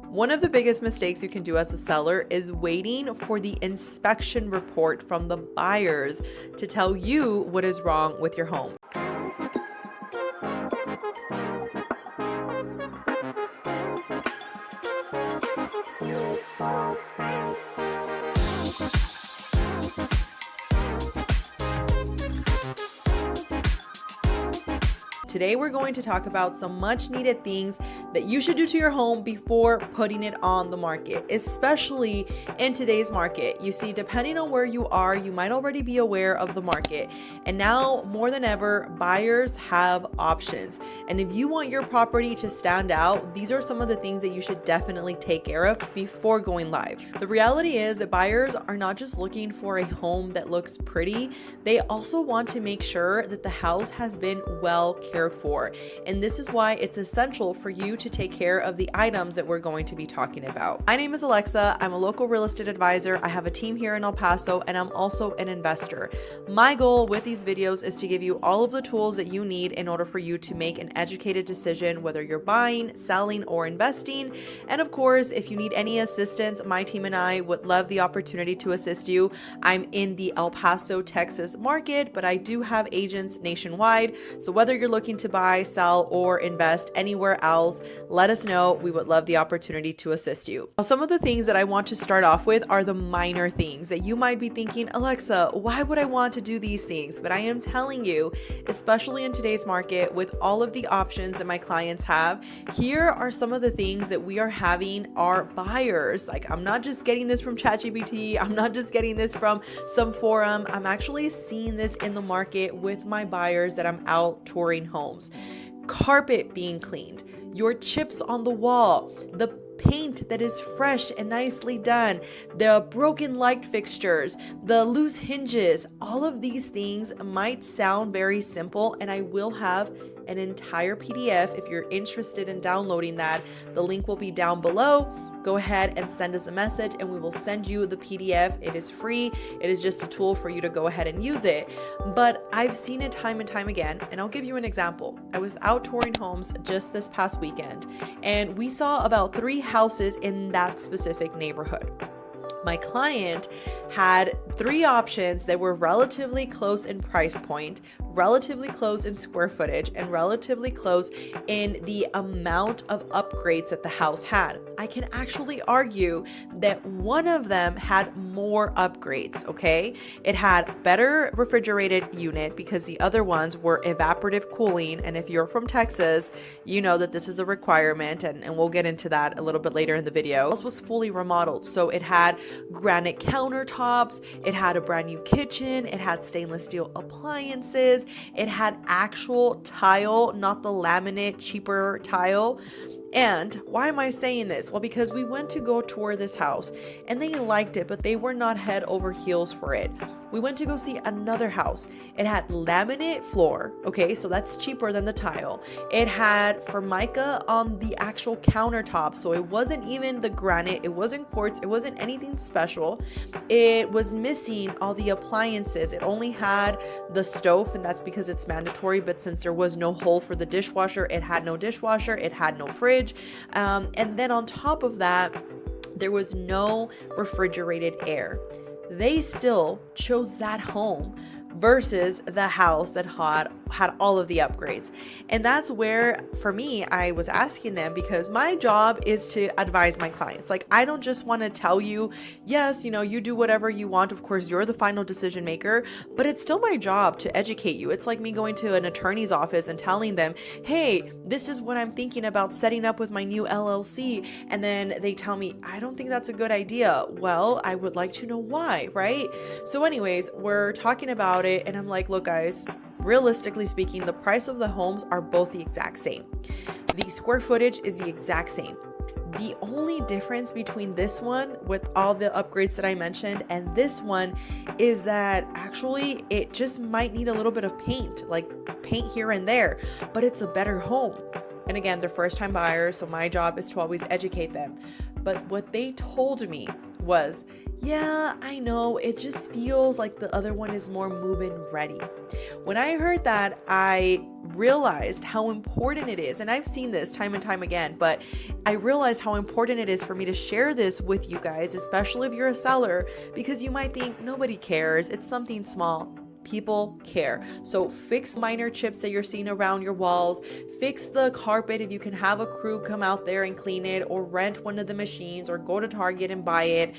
One of the biggest mistakes you can do as a seller is waiting for the inspection report from the buyers to tell you what is wrong with your home. Today, we're going to talk about some much needed things that you should do to your home before putting it on the market, especially in today's market. You see, depending on where you are, you might already be aware of the market. And now more than ever, buyers have options. And if you want your property to stand out, these are some of the things that you should definitely take care of before going live. The reality is that buyers are not just looking for a home that looks pretty, they also want to make sure that the house has been well cared for. And this is why it's essential for you to take care of the items that we're going to be talking about. My name is Alexa. I'm a local real estate advisor. I have a team here in El Paso, and I'm also an investor. My goal with these videos is to give you all of the tools that you need in order for you to make an educated decision, whether you're buying, selling, or investing. And of course, if you need any assistance, my team and I would love the opportunity to assist you. I'm in the El Paso, Texas market, but I do have agents nationwide. So whether you're looking to buy, sell, or invest anywhere else, let us know. We would love the opportunity to assist you. Now, some of the things that I want to start off with are the minor things that you might be thinking, Alexa, why would I want to do these things? But I am telling you, especially in today's market with all of the options that my clients have, here are some of the things that we are having our buyers. Like, I'm not just getting this from ChatGPT. I'm not just getting this from some forum. I'm actually seeing this in the market with my buyers that I'm out touring homes. Carpet being cleaned, your chips on the wall, the paint that is fresh and nicely done, the broken light fixtures, the loose hinges. All of these things might sound very simple, and I will have an entire PDF if you're interested in downloading that. The link will be down below. Go ahead and send us a message and we will send you the PDF. It is free. It is just a tool for you to go ahead and use it. But I've seen it time and time again. And I'll give you an example. I was out touring homes just this past weekend, and we saw about 3 houses in that specific neighborhood. My client had 3 options that were relatively close in price point, relatively close in square footage, and relatively close in the amount of upgrades that the house had. I can actually argue that one of them had more upgrades, okay? It had better refrigerated unit because the other ones were evaporative cooling. And if you're from Texas, you know that this is a requirement, and we'll get into that a little bit later in the video. This was fully remodeled. So it had granite countertops, it had a brand new kitchen, it had stainless steel appliances, it had actual tile, not the laminate cheaper tile. And why am I saying this? Well, because we went to go tour this house and they liked it, but they were not head over heels for it. We went to go see another house. It had laminate floor. Okay, so that's cheaper than the tile. It had Formica on the actual countertop. So it wasn't even the granite. It wasn't quartz. It wasn't anything special. It was missing all the appliances. It only had the stove, and that's because it's mandatory. But since there was no hole for the dishwasher, it had no dishwasher. It had no fridge. And then on top of that, there was no refrigerated air. They still chose that home versus the house that had all of the upgrades. And that's where, for me, I was asking them, because my job is to advise my clients. Like, I don't just want to tell you, yes, you know, you do whatever you want. Of course, you're the final decision maker, but it's still my job to educate you. It's like me going to an attorney's office and telling them, hey, this is what I'm thinking about setting up with my new LLC. And then they tell me, I don't think that's a good idea. Well, I would like to know why, right? So anyways, we're talking about it, and I'm like, look, guys, realistically speaking, the price of the homes are both the exact same. The square footage is the exact same. The only difference between this one with all the upgrades that I mentioned and this one is that actually it just might need a little bit of paint, like paint here and there, but it's a better home. And again, they're first-time buyers, so my job is to always educate them. But what they told me was, yeah, I know, it just feels like the other one is more move-in ready. When I heard that, I realized how important it is, and I've seen this time and time again, but I realized how important it is for me to share this with you guys, especially if you're a seller, because you might think nobody cares, it's something small. People care. So fix minor chips that you're seeing around your walls, fix the carpet if you can have a crew come out there and clean it, or rent one of the machines, or go to Target and buy it.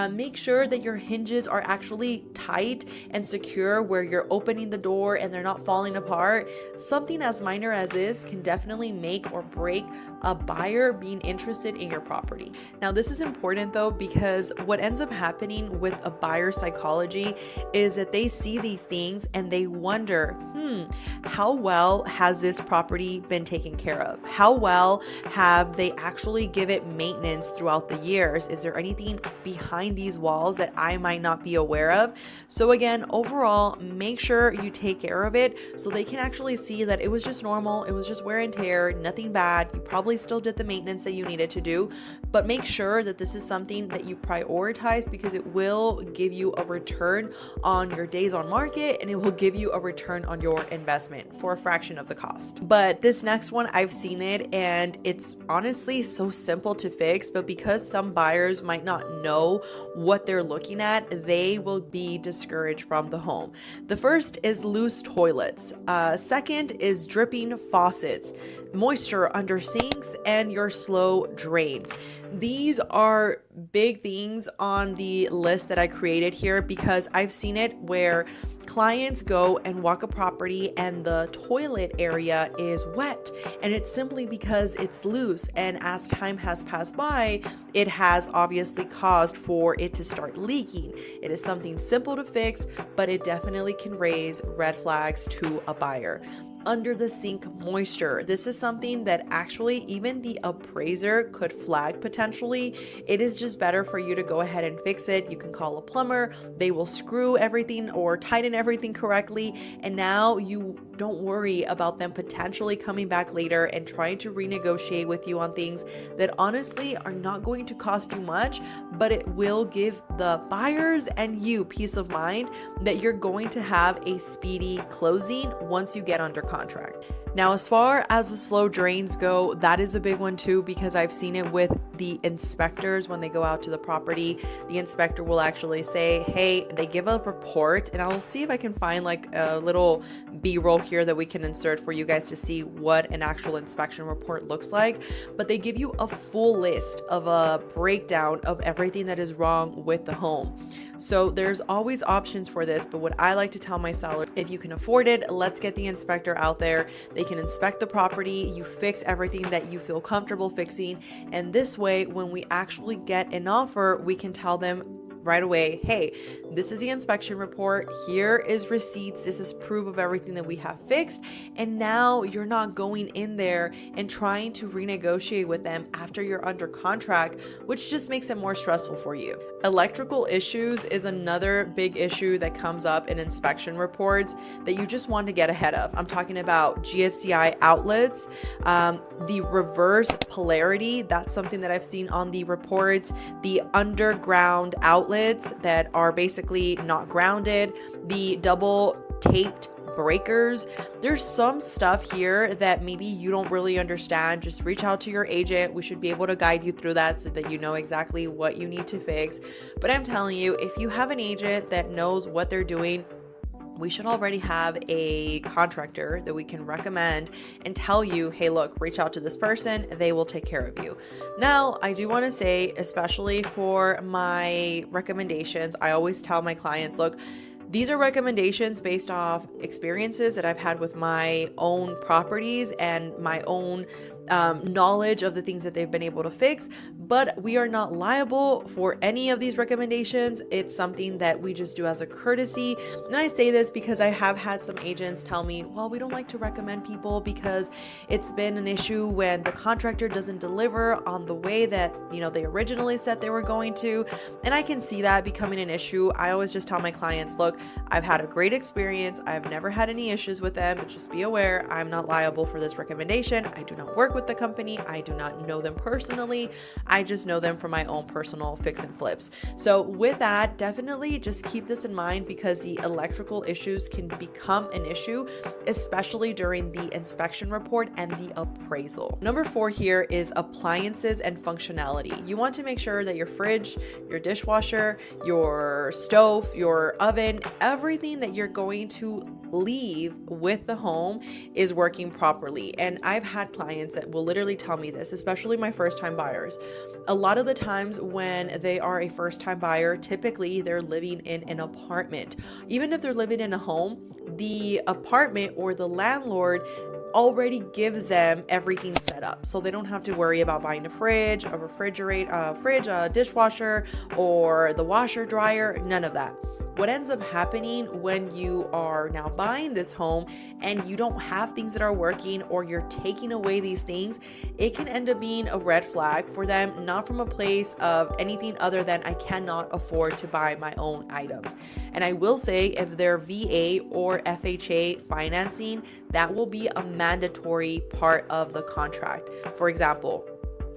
Make sure that your hinges are actually tight and secure where you're opening the door and they're not falling apart. Something as minor as this can definitely make or break a buyer being interested in your property. Now, this is important though, because what ends up happening with a buyer psychology is that they see these things and they wonder, how well has this property been taken care of? How well have they actually give it maintenance throughout the years? Is there anything behind these walls that I might not be aware of? So again, overall, make sure you take care of it so they can actually see that it was just normal, it was just wear and tear, nothing bad. You probably still did the maintenance that you needed to do, but make sure that this is something that you prioritize, because it will give you a return on your days on market, and it will give you a return on your investment for a fraction of the cost. But this next one, I've seen it and it's honestly so simple to fix, but because some buyers might not know what they're looking at, they will be discouraged from the home. The first is loose toilets. Second is dripping faucets, moisture under sinks, and your slow drains. These are big things on the list that I created here, because I've seen it where clients go and walk a property and the toilet area is wet, and it's simply because it's loose, and as time has passed by, it has obviously caused for it to start leaking. It is something simple to fix, but it definitely can raise red flags to a buyer. Under the sink moisture. This is something that actually even the appraiser could flag potentially. It is just better for you to go ahead and fix it. You can call a plumber, they will screw everything or tighten everything correctly, and now you don't worry about them potentially coming back later and trying to renegotiate with you on things that honestly are not going to cost you much, but it will give the buyers and you peace of mind that you're going to have a speedy closing once you get under contract. Now, as far as the slow drains go, that is a big one too, because I've seen it with the inspectors. When they go out to the property, the inspector will actually say, hey, they give a report, and I'll see if I can find like a little B-roll here that we can insert for you guys to see what an actual inspection report looks like. But they give you a full list of a breakdown of everything that is wrong with the home. So there's always options for this, but what I like to tell my sellers, if you can afford it, let's get the inspector out there. They can inspect the property, you fix everything that you feel comfortable fixing, and this way, when we actually get an offer, we can tell them right away, hey, this is the inspection report, here is receipts, this is proof of everything that we have fixed, and now you're not going in there and trying to renegotiate with them after you're under contract, which just makes it more stressful for you. Electrical issues is another big issue that comes up in inspection reports that you just want to get ahead of. I'm talking about GFCI outlets, the reverse polarity, that's something that I've seen on the reports, the underground outlets that are basically not grounded, the double taped breakers. There's some stuff here that maybe you don't really understand. Just reach out to your agent. We should be able to guide you through that so that you know exactly what you need to fix. But I'm telling you, if you have an agent that knows what they're doing, we should already have a contractor that we can recommend and tell you, hey, look, reach out to this person, they will take care of you. Now, I do want to say, especially for my recommendations, I always tell my clients, look, these are recommendations based off experiences that I've had with my own properties and my own knowledge of the things that they've been able to fix, but we are not liable for any of these recommendations. It's something that we just do as a courtesy. And I say this because I have had some agents tell me, well, we don't like to recommend people because it's been an issue when the contractor doesn't deliver on the way that, you know, they originally said they were going to. And I can see that becoming an issue. I always just tell my clients, look, I've had a great experience. I've never had any issues with them, but just be aware, I'm not liable for this recommendation. I do not work with the company. I do not know them personally. I just know them from my own personal fix and flips. So with that, definitely just keep this in mind because the electrical issues can become an issue, especially during the inspection report and the appraisal. Number 4 here is appliances and functionality. You want to make sure that your fridge, your dishwasher, your stove, your oven, everything that you're going to leave with the home is working properly. And I've had clients that will literally tell me this, especially my first-time buyers. A lot of the times when they are a first-time buyer, typically they're living in an apartment. Even if they're living in a home, the apartment or the landlord already gives them everything set up, so they don't have to worry about buying a fridge, a refrigerator, a dishwasher, or the washer dryer, none of that. What ends up happening when you are now buying this home and you don't have things that are working, or you're taking away these things, it can end up being a red flag for them, not from a place of anything other than I cannot afford to buy my own items. And I will say, if they're VA or FHA financing, that will be a mandatory part of the contract. For example,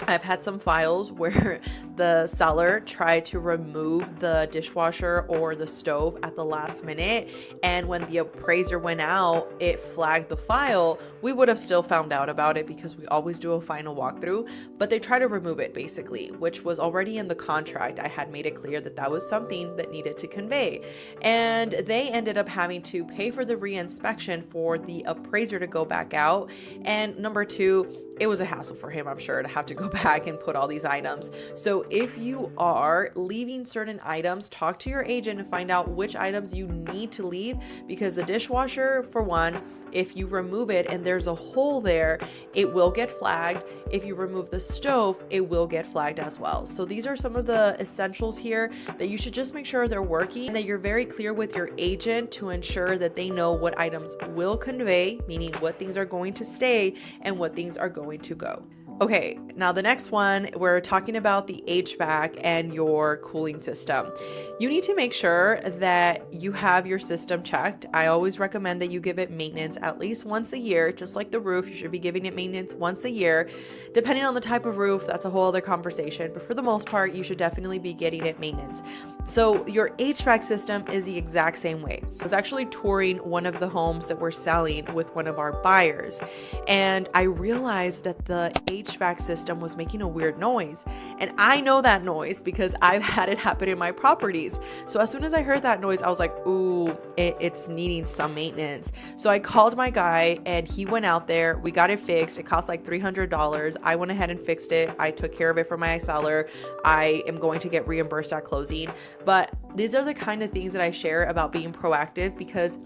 I've had some files where the seller tried to remove the dishwasher or the stove at the last minute, and when the appraiser went out, it flagged the file. We would have still found out about it because we always do a final walkthrough, but they tried to remove it basically, which was already in the contract. I had made it clear that that was something that needed to convey, and they ended up having to pay for the re-inspection for the appraiser to go back out. And number 2, it was a hassle for him, I'm sure, to have to go back and put all these items. So if you are leaving certain items, talk to your agent and find out which items you need to leave, because the dishwasher, for one, if you remove it and there's a hole there, it will get flagged. If you remove the stove, it will get flagged as well. So these are some of the essentials here that you should just make sure they're working, and that you're very clear with your agent to ensure that they know what items will convey, meaning what things are going to stay and what things are going to go. Okay, now the next one, we're talking about the HVAC and your cooling system. You need to make sure that you have your system checked. I always recommend that you give it maintenance at least once a year, just like the roof. You should be giving it maintenance once a year. Depending on the type of roof, that's a whole other conversation, but for the most part, you should definitely be getting it maintenance. So your HVAC system is the exact same way. I was actually touring one of the homes that we're selling with one of our buyers, and I realized that the HVAC system was making a weird noise. And I know that noise because I've had it happen in my properties. So as soon as I heard that noise, I was like, ooh, it's needing some maintenance. So I called my guy and he went out there. We got it fixed. It cost like $300. I went ahead and fixed it. I took care of it for my seller. I am going to get reimbursed at closing. But these are the kind of things that I share about being proactive, because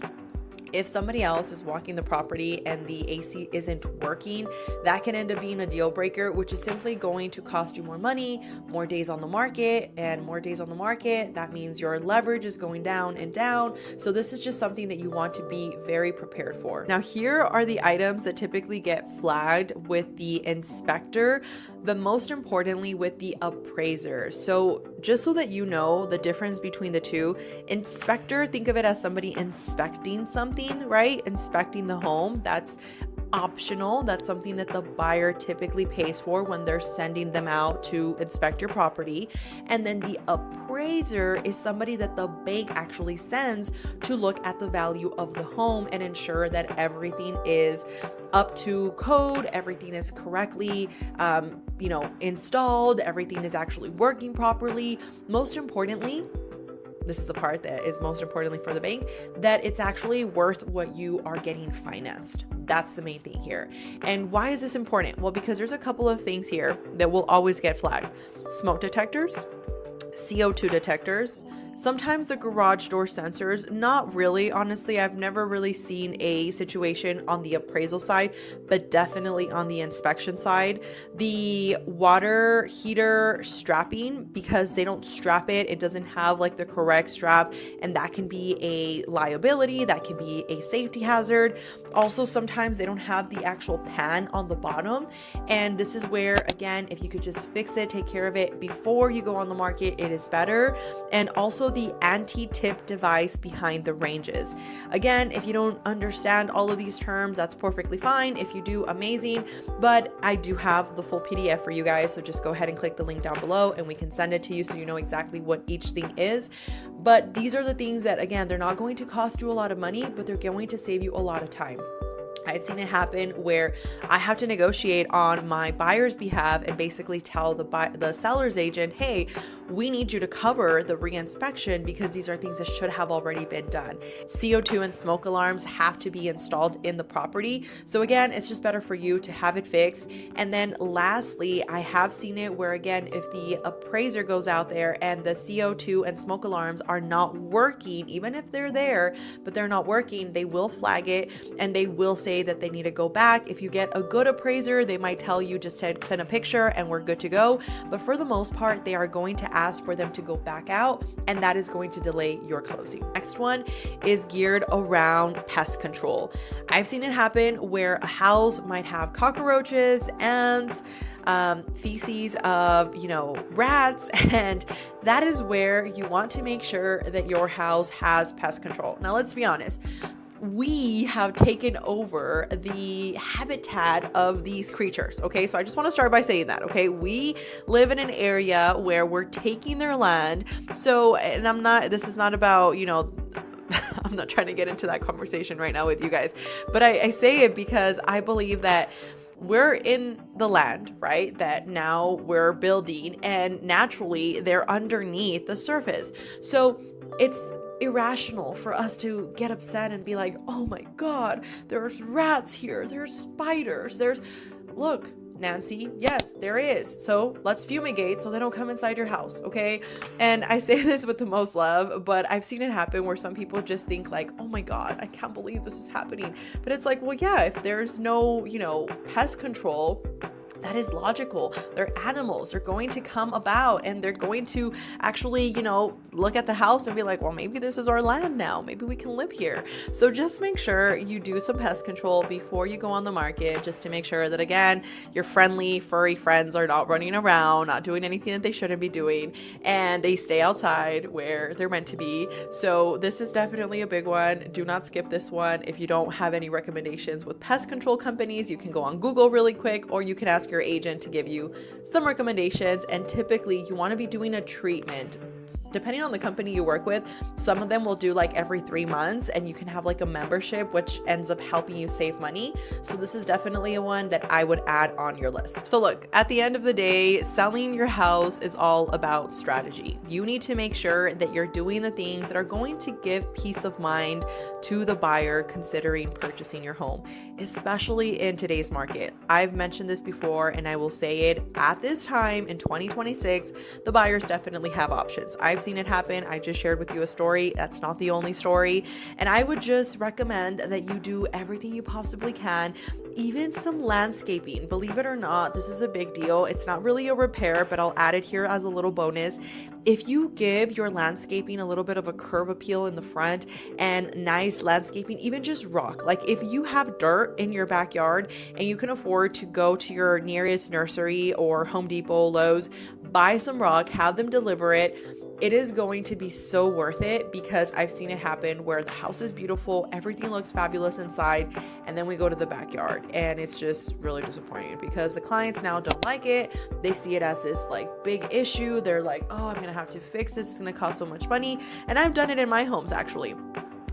if somebody else is walking the property and the AC isn't working, that can end up being a deal breaker, which is simply going to cost you more money, more days on the market, and more days on the market. That means your leverage is going down and down. So this is just something that you want to be very prepared for. Now, here are the items that typically get flagged with the inspector, but most importantly with the appraiser. So just so that you know the difference between the two, inspector, think of it as somebody inspecting something, right? Inspecting the home. That's optional. That's something that the buyer typically pays for when they're sending them out to inspect your property. And then the appraiser is somebody that the bank actually sends to look at the value of the home and ensure that everything is up to code, everything is correctly installed, everything is actually working properly. Most importantly, this is the part that is most importantly for the bank, that it's actually worth what you are getting financed. That's the main thing here. And why is this important? Well, because there's a couple of things here that will always get flagged. Smoke detectors, CO2 detectors, sometimes the garage door sensors. Not really, honestly. I've never really seen a situation on the appraisal side, but definitely on the inspection side. The water heater strapping, because they don't strap it, it doesn't have like the correct strap, and that can be a liability, that can be a safety hazard. Also, sometimes they don't have the actual pan on the bottom, and this is where, again, if you could just fix it, take care of it before you go on the market, it is better. And also the anti-tip device behind the ranges. Again, if you don't understand all of these terms, that's perfectly fine. If you do, amazing. But I do have the full PDF for you guys, so just go ahead and click the link down below and we can send it to you so you know exactly what each thing is. But these are the things that, again, they're not going to cost you a lot of money, but they're going to save you a lot of time. I've seen it happen where I have to negotiate on my buyer's behalf and basically tell the seller's agent, hey, we need you to cover the re-inspection because these are things that should have already been done. CO2 and smoke alarms have to be installed in the property. So again, it's just better for you to have it fixed. And then lastly, I have seen it where, again, if the appraiser goes out there and the CO2 and smoke alarms are not working, even if they're there, but they're not working, they will flag it and they will say that they need to go back. If you get a good appraiser, they might tell you just to send a picture and we're good to go. But for the most part, they are going to ask for them to go back out, and that is going to delay your closing. Next one is geared around pest control. I've seen it happen where a house might have cockroaches, ants, feces of, rats, and that is where you want to make sure that your house has pest control. Now, let's be honest. We have taken over the habitat of these creatures. Okay, so I just want to start by saying that. Okay, we live in an area where we're taking their land. So, and this is not about, I'm not trying to get into that conversation right now with you guys, but I say it because I believe that we're in the land, right? That now we're building, and naturally they're underneath the surface. So it's irrational for us to get upset and be like, oh my God, there's rats here, there's spiders, look, Nancy, yes, there is. So let's fumigate so they don't come inside your house, okay? And I say this with the most love, but I've seen it happen where some people just think like, oh my God, I can't believe this is happening. But it's like, well, yeah, if there's no, pest control, that is logical. They're animals. They're going to come about and they're going to actually, look at the house and be like, well, maybe this is our land now. Maybe we can live here. So just make sure you do some pest control before you go on the market, just to make sure that, again, your friendly, furry friends are not running around, not doing anything that they shouldn't be doing, and they stay outside where they're meant to be. So this is definitely a big one. Do not skip this one. If you don't have any recommendations with pest control companies, you can go on Google really quick, or you can ask your agent to give you some recommendations. And typically you want to be doing a treatment. Depending on the company you work with, some of them will do like every 3 months, and you can have like a membership, which ends up helping you save money. So this is definitely a one that I would add on your list. So look, at the end of the day, selling your house is all about strategy. You need to make sure that you're doing the things that are going to give peace of mind to the buyer considering purchasing your home, especially in today's market. I've mentioned this before and I will say it, at this time in 2026, the buyers definitely have options. I've seen it happen. I just shared with you a story. That's not the only story. And I would just recommend that you do everything you possibly can, even some landscaping. Believe it or not, this is a big deal. It's not really a repair, but I'll add it here as a little bonus. If you give your landscaping a little bit of a curve appeal in the front and nice landscaping, even just rock, like if you have dirt in your backyard and you can afford to go to your nearest nursery or Home Depot, Lowe's, buy some rock, have them deliver it. It is going to be so worth it, because I've seen it happen where the house is beautiful, everything looks fabulous inside, and then we go to the backyard and it's just really disappointing because the clients now don't like it. They see it as this like big issue. They're like, oh, I'm gonna have to fix this. It's gonna cost so much money. And I've done it in my homes actually.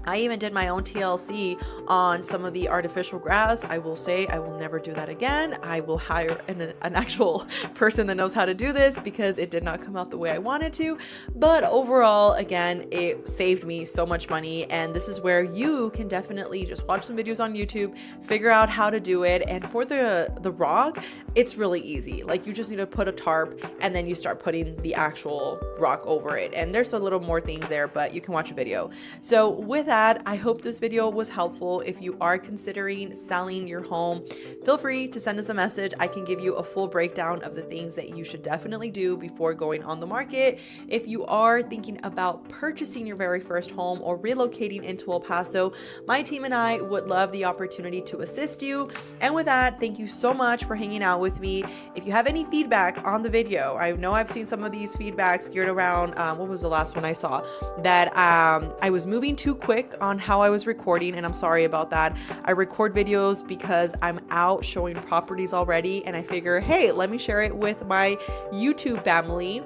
I even did my own TLC on some of the artificial grass. I will say I will never do that again. I will hire an actual person that knows how to do this, because it did not come out the way I wanted to. But overall, again, it saved me so much money. And this is where you can definitely just watch some videos on YouTube, figure out how to do it. And for the rock, it's really easy. Like you just need to put a tarp and then you start putting the actual rock over it. And there's a little more things there, but you can watch a video. So with that, I hope this video was helpful. If you are considering selling your home, feel free to send us a message. I can give you a full breakdown of the things that you should definitely do before going on the market. If you are thinking about purchasing your very first home or relocating into El Paso, my team and I would love the opportunity to assist you. And with that, thank you so much for hanging out with me. If you have any feedback on the video, I know I've seen some of these feedbacks geared around, what was the last one I saw? That I was moving too quick on how I was recording, and I'm sorry about that. I record videos because I'm out showing properties already, and I figure, hey, let me share it with my YouTube family.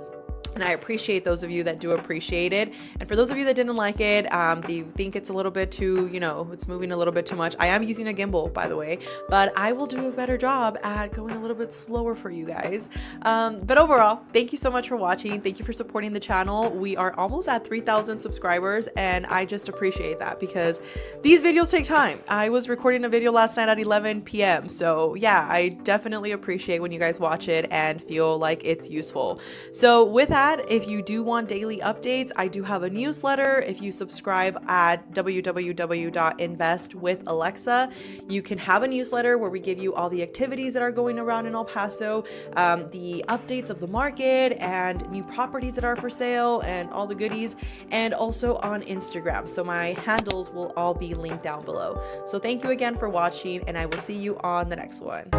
And I appreciate those of you that do appreciate it. And for those of you that didn't like it, they think it's a little bit too, it's moving a little bit too much. I am using a gimbal, by the way, but I will do a better job at going a little bit slower for you guys. But overall, thank you so much for watching. Thank you for supporting the channel. We are almost at 3,000 subscribers, and I just appreciate that because these videos take time. I was recording a video last night at 11 p.m. So yeah, I definitely appreciate when you guys watch it and feel like it's useful. So with that, if you do want daily updates, I do have a newsletter. If you subscribe at www.investwithalexa, you can have a newsletter where we give you all the activities that are going around in El Paso, the updates of the market and new properties that are for sale and all the goodies, and also on Instagram. So my handles will all be linked down below. So thank you again for watching, and I will see you on the next one.